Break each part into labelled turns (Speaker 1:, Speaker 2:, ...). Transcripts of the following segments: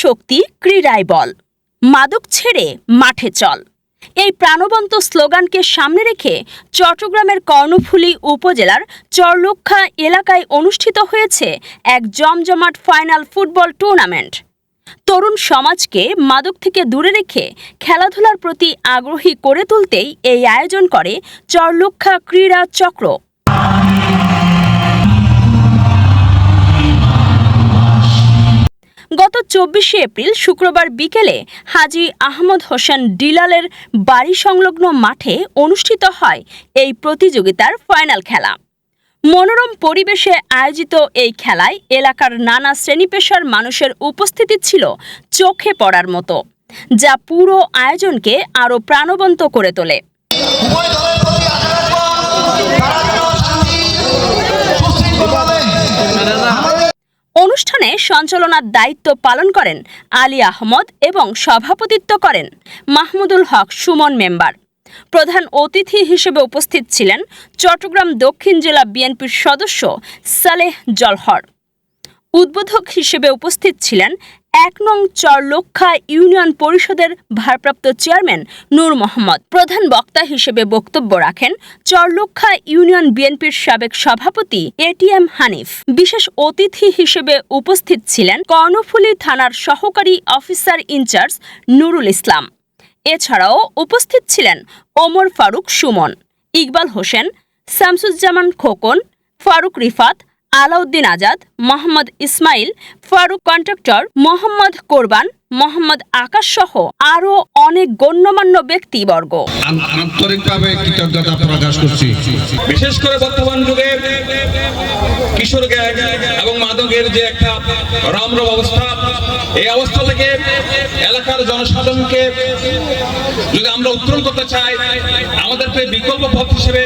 Speaker 1: শক্তি ক্রীড়ায় বল, মাদক ছেড়ে মাঠে চল। এই প্রাণবন্ত স্লোগানকে সামনে রেখে চট্টগ্রামের কর্ণফুলী উপজেলার চরলক্ষা এলাকায় অনুষ্ঠিত হয়েছে এক জমজমাট ফাইনাল ফুটবল টুর্নামেন্ট। তরুণ সমাজকে মাদক থেকে দূরে রেখে খেলাধুলার প্রতি আগ্রহী করে তুলতেই এই আয়োজন করে চরলক্ষা ক্রীড়া চক্র। গত 24শে এপ্রিল শুক্রবার বিকেলে হাজী আহমদ হোসেন ডিলালের বাড়ি সংলগ্ন মাঠে অনুষ্ঠিত হয় এই প্রতিযোগিতার ফাইনাল খেলা। মনোরম পরিবেশে আয়োজিত এই খেলায় এলাকার নানা শ্রেণীপেশার মানুষের উপস্থিতি ছিল চোখে পড়ার মতো, যা পুরো আয়োজনকে আরও প্রাণবন্ত করে তোলে। অনুষ্ঠানে সঞ্চালনার দায়িত্ব পালন করেন আলী আহমদ এবং সভাপতিত্ব করেন মাহমুদুল হক সুমন মেম্বার। প্রধান অতিথি হিসেবে উপস্থিত ছিলেন চট্টগ্রাম দক্ষিণ জেলা বিএনপির সদস্য সালেহ জলহর। উদ্বোধক হিসেবে উপস্থিত ছিলেন ১ নং চরলক্ষা ইউনিয়ন পরিষদের ভারপ্রাপ্ত চেয়ারম্যান নূর মোহাম্মদ। প্রধান বক্তা হিসেবে বক্তব্য রাখেন চরলক্ষা ইউনিয়ন বিএনপির সাবেক সভাপতি এটিএম হানিফ। বিশেষ অতিথি হিসেবে উপস্থিত ছিলেন কর্ণফুলী থানার সহকারী অফিসার ইনচার্জ নুরুল ইসলাম। এছাড়াও উপস্থিত ছিলেন ওমর ফারুক সুমন, ইকবাল হোসেন, শামসুজ্জামান খোকন, ফারুক রিফাত, আলাউদ্দিন আজাদ, মোহাম্মদ ইসমাইল, ফারুক কন্ট্রাক্টর, মোহাম্মদ কোরবান, মোহাম্মদ আকাশ সহ আরও অনেক গণ্যমান্য ব্যক্তিবর্গ।
Speaker 2: আন্তরিকভাবে কৃতজ্ঞতা প্রকাশ করছি।
Speaker 3: বিশেষ করে বর্তমান যুগে কিশোর গ্যাং এবং মাদকের যে একটা রমরম অবস্থা, এই অবস্থা থেকে এলাকার জনসাধারণকে যদি আমরা উত্তরণ করতে চাই, আমাদেরকে বিকল্প পথ হিসেবে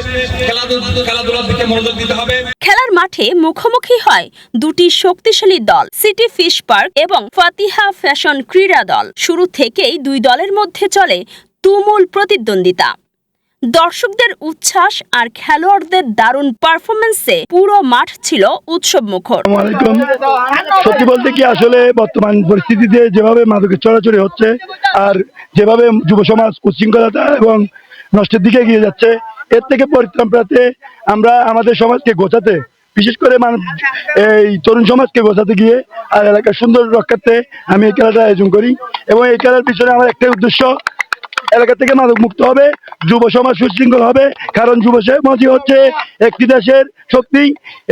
Speaker 3: খেলাধুলার দিকে মনোযোগ দিতে হবে।
Speaker 1: খেলার মাঠে মুখোমুখি হয় দুটি শক্তিশালী দল, সিটি ফিশ পার্ক এবং ফাতিহা ফ্যাশন ক্রীড়া দল। শুরু থেকেই দুই দলের মধ্যে চলে তুমুল প্রতিদ্বন্দ্বিতা। দর্শকদের উচ্ছ্বাস আর খেলোয়াড়দের দারুণ পারফরমেন্সে পুরো মাঠ ছিল উৎসব মুখর।
Speaker 4: সত্যি বলতে কি, আসলে বর্তমান পরিস্থিতিতে যেভাবে মাদকের চলাচলি হচ্ছে আর যেভাবে যুব সমাজ উচ্ছৃঙ্খলতা এবং নষ্টের দিকে এগিয়ে যাচ্ছে, এর থেকে পরিত্রাণ পেতে আমরা আমাদের সমাজকে গোছাতে, বিশেষ করে এই তরুণ সমাজকে গোছাতে গিয়ে আর এলাকার সুন্দর রক্ষার্থে আমি এই খেলাটা আয়োজন করি। এবং এই খেলার পিছনে আমার একটাই উদ্দেশ্য, এলাকা থেকে মাদক মুক্ত হবে, যুব সমাজ সুশৃঙ্খল হবে। কারণ যুব সমাজই হচ্ছে একটি দেশের শক্তি।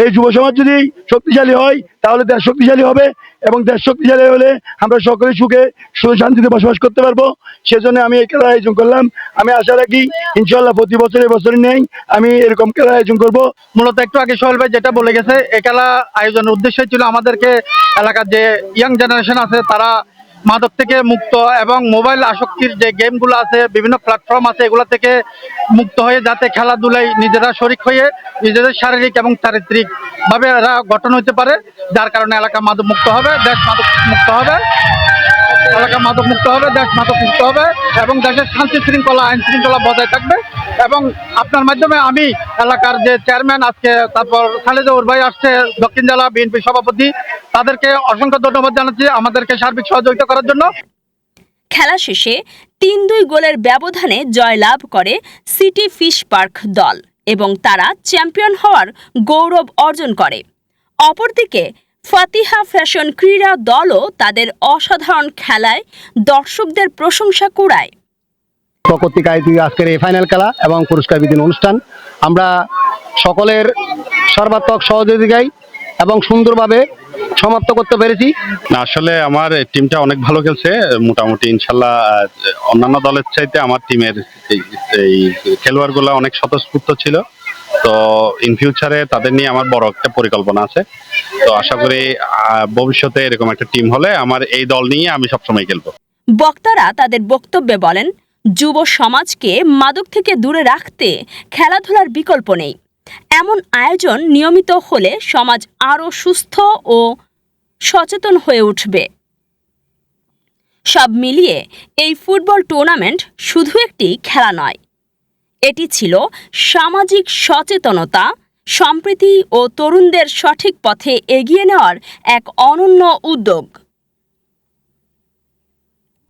Speaker 4: এই যুব সমাজ যদি শক্তিশালী হয় তাহলে দেশ শক্তিশালী হবে, এবং দেশ শক্তিশালী হলে আমরা সকলে সুখে শান্তিতে বসবাস করতে পারবো। সেজন্য আমি এই খেলার আয়োজন করলাম। আমি আশা রাখি ইনশাল্লাহ প্রতি বছরই নেই আমি এরকম খেলার আয়োজন করব।
Speaker 5: মূলত একটু আগে সোহেল ভাই যেটা বলে গেছে, এই খেলা আয়োজনের উদ্দেশ্য ছিল আমাদেরকে এলাকার যে ইয়াং জেনারেশন আছে তারা মাদক থেকে মুক্ত এবং মোবাইল আসক্তির যে গেমগুলো আছে, বিভিন্ন প্ল্যাটফর্ম আছে, এগুলো থেকে মুক্ত হয়ে যাতে খেলাধুলায় নিজেরা শরিক হয়ে নিজেদের শারীরিক এবং চারিত্রিক ভাবে এরা গঠন হতে পারে, যার কারণে এলাকা মাদক মুক্ত হবে, দেশ মাদক মুক্ত হবে, এলাকা মাদক মুক্ত হবে, দেশ মাদক মুক্ত হবে এবং দেশের শান্তি শৃঙ্খলা আইন শৃঙ্খলা বজায় থাকবে। এবং আপনার মাধ্যমে আমি এলাকার যে চেয়ারম্যান আজকে, তারপর খালেদুর ভাই আসছে দক্ষিণ জেলা বিএনপি সভাপতি, তাদেরকে অসংখ্য ধন্যবাদ জানাচ্ছি আমাদেরকে সার্বিক সহযোগিতা করার জন্য।
Speaker 1: খেলা শেষে ৩-২ গোলের ব্যবধানে জয়লাভ করে সিটি ফিশ পার্ক দল এবং তারা চ্যাম্পিয়ন হওয়ার গৌরব অর্জন করে। অপরদিকে ফাতিহা ফ্যাশন ক্রীড়া দলও তাদের অসাধারণ খেলায় দর্শকদের প্রশংসা কুড়ায়।
Speaker 6: কর্তৃক আয়োজিত আজকের এই ফাইনাল খেলা এবং পুরস্কার বিতরণ অনুষ্ঠান আমরা সকলের সর্বাত্মক সহযোগিতায় এবং সুন্দরভাবে সমাপ্ত করতে পেরেছি।
Speaker 7: আসলে আমার টিমটা অনেক ভালো খেলছে, মোটামুটি ইনশাল্লাহ অন্যান্য দলের চাইতে আমার টিমের এই খেলোয়াড়গুলো অনেক স্বতঃস্ফূর্ত ছিল। তো ইন ফিউচারে তাদের নিয়ে আমার বড় একটা পরিকল্পনা আছে। তো আশা করি ভবিষ্যতে এরকম একটা টিম হলে আমার এই দল নিয়ে আমি সবসময় খেলবো।
Speaker 1: বক্তারা তাদের বক্তব্যে বলেন, যুব সমাজকে মাদক থেকে দূরে রাখতে খেলাধুলার বিকল্প নেই। এমন আয়োজন নিয়মিত হলে সমাজ আরও সুস্থ ও সচেতন হয়ে উঠবে। সব মিলিয়ে এই ফুটবল টুর্নামেন্ট শুধু একটি খেলা নয়, এটি ছিল সামাজিক সচেতনতা, সম্প্রীতি ও তরুণদের সঠিক পথে এগিয়ে নেওয়ার এক অনন্য উদ্যোগ।